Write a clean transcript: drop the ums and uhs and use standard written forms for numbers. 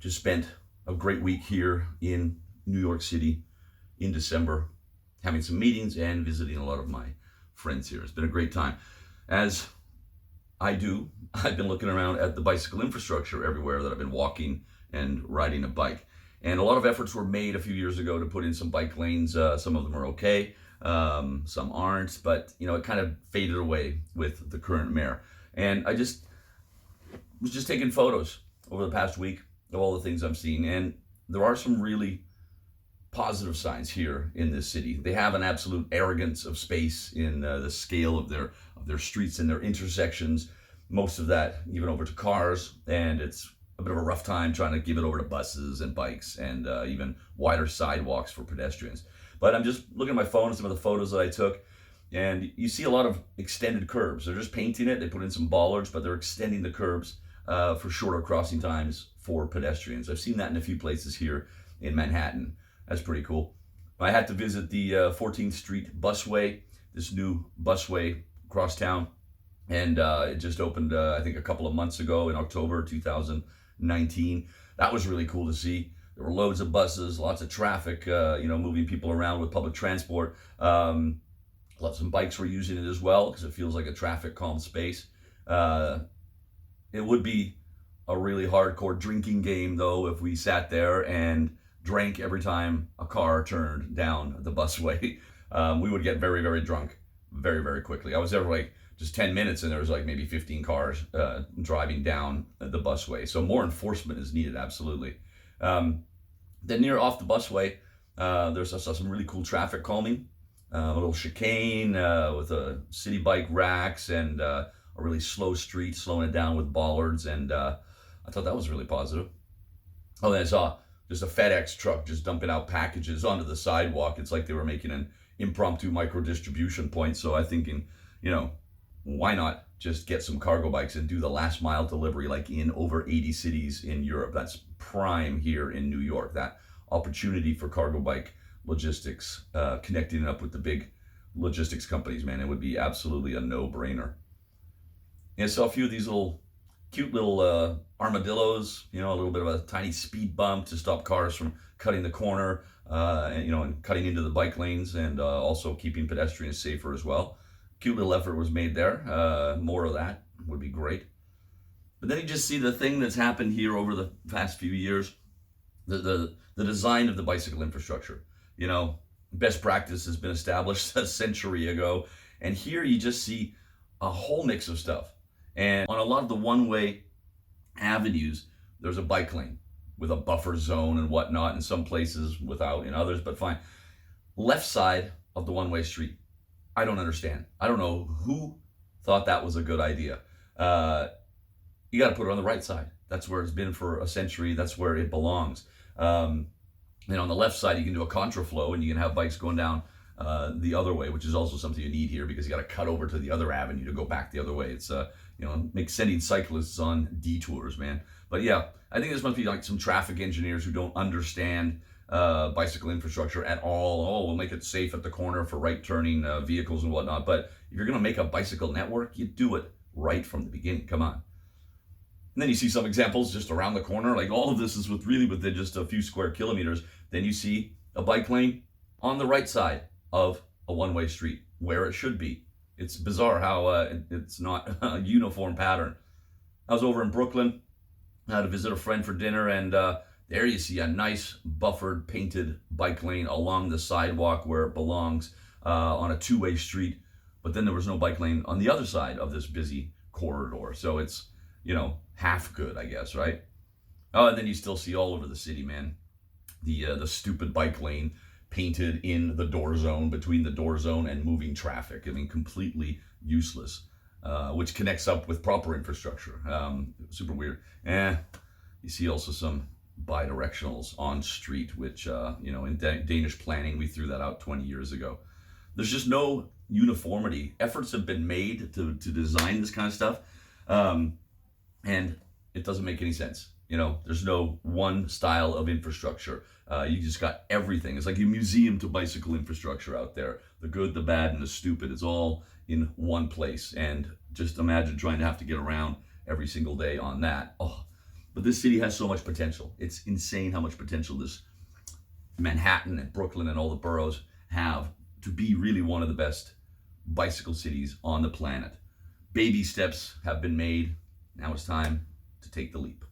just spent a great week here in New York City in December, having some meetings and visiting a lot of my friends here. It's been a great time. As I've been looking around at the bicycle infrastructure everywhere that I've been walking and riding a bike. And a lot of efforts were made a few years ago to put in some bike lanes. Some of them are okay, some aren't, but it kind of faded away with the current mayor. And I was just taking photos over the past week of all the things I'm seeing, and there are some really positive signs here in this city. They have an absolute arrogance of space in the scale of their streets and their intersections. Most of that even over to cars, and it's a bit of a rough time trying to give it over to buses and bikes and even wider sidewalks for pedestrians. But I'm just looking at my phone, some of the photos that I took, and you see a lot of extended curbs. They're just painting it. They put in some bollards, but they're extending the curbs for shorter crossing times for pedestrians. I've seen that in a few places here in Manhattan. That's pretty cool. I had to visit the 14th Street busway, this new busway across town, and it just opened, I think, a couple of months ago in October 2019. That was really cool to see. There were loads of buses, lots of traffic, moving people around with public transport. Lots of bikes were using it as well because it feels like a traffic calm space. It would be a really hardcore drinking game, though, if we sat there and drank every time a car turned down the busway. We would get very, very drunk very, very quickly. I was there for like just 10 minutes and there was like maybe 15 cars driving down the busway. So more enforcement is needed, absolutely. Then near off the busway, there's some really cool traffic calming. A little chicane with city bike racks and a really slow street, slowing it down with bollards. And I thought that was really positive. Oh, then I saw just a FedEx truck just dumping out packages onto the sidewalk. It's like they were making an impromptu micro distribution point. So I'm thinking, why not just get some cargo bikes and do the last mile delivery like in over 80 cities in Europe? That's prime here in New York. That opportunity for cargo bike logistics, connecting it up with the big logistics companies, man, it would be absolutely a no-brainer. And so a few of these cute little armadillos, a little bit of a tiny speed bump to stop cars from cutting the corner, and cutting into the bike lanes, and also keeping pedestrians safer as well. Cute little effort was made there. More of that would be great. But then you just see the thing that's happened here over the past few years, the design of the bicycle infrastructure. Best practice has been established a century ago, and here you just see a whole mix of stuff. And on a lot of the one-way avenues, there's a bike lane with a buffer zone and whatnot, in some places without, in others, but fine. Left side of the one-way street, I don't understand. I don't know who thought that was a good idea. You got to put it on the right side. That's where it's been for a century. That's where it belongs. And on the left side, you can do a contraflow and you can have bikes going down the other way, which is also something you need here because you got to cut over to the other avenue to go back the other way. It's makes sending cyclists on detours, man. But yeah, I think this must be like some traffic engineers who don't understand bicycle infrastructure at all. Oh, we'll make it safe at the corner for right turning vehicles and whatnot. But if you're going to make a bicycle network, you do it right from the beginning. Come on. And then you see some examples just around the corner. Like all of this is within just a few square kilometers. Then you see a bike lane on the right side of a one-way street where it should be. It's bizarre how it's not a uniform pattern. I was over in Brooklyn. I had to visit a friend for dinner, and there you see a nice buffered, painted bike lane along the sidewalk where it belongs on a two-way street. But then there was no bike lane on the other side of this busy corridor. So it's, half good, I guess, right? Oh, and then you still see all over the city, man, the stupid bike lane painted in the door zone, between the door zone and moving traffic. I mean, completely useless, which connects up with proper infrastructure. Super weird. You see also some bidirectionals on street, which, in Danish planning, we threw that out 20 years ago. There's just no uniformity. Efforts have been made to design this kind of stuff, and it doesn't make any sense. There's no one style of infrastructure. You just got everything. It's like a museum to bicycle infrastructure out there. The good, the bad, and the stupid. It's all in one place. And just imagine trying to have to get around every single day on that. Oh, But this city has so much potential. It's insane how much potential this Manhattan and Brooklyn and all the boroughs have to be really one of the best bicycle cities on the planet. Baby steps have been made. Now it's time to take the leap.